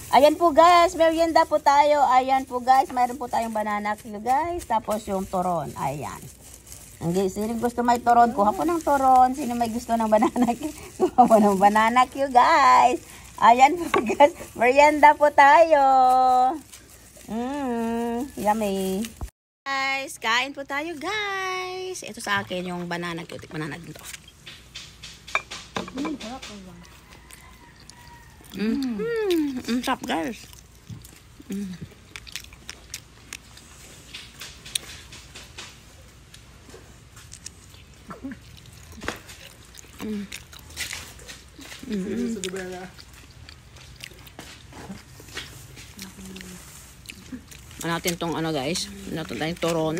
Ayan po guys, merienda po tayo. Ayan po guys, mayroon po tayong banana cue guys. Tapos yung toron. Ayan. Sino gusto may toron? Kuha po ng toron. Sino may gusto ng banana cue? Kuha po ng banana cue guys. Ayan po guys, merienda po tayo. Yummy. Guys, kain po tayo guys. Ito sa akin yung banana cue. Banana din to. Sarap guys. Natin tong ano guys, natin tayong toron.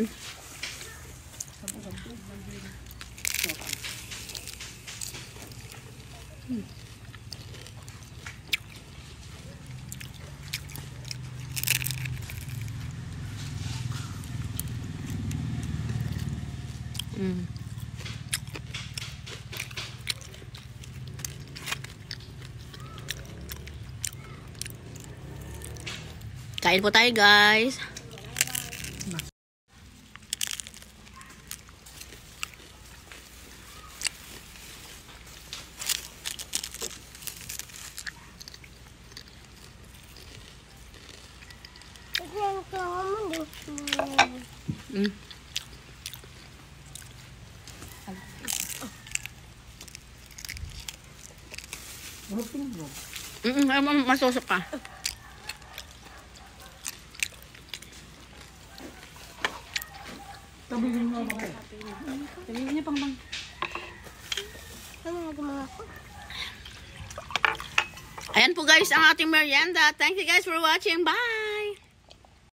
Kain po tayo guys. Masosok ka. Tabigin mo ba kayo? Tabigin niya pang bang. Ayan po guys ang ating merienda. Thank you guys for watching. Bye!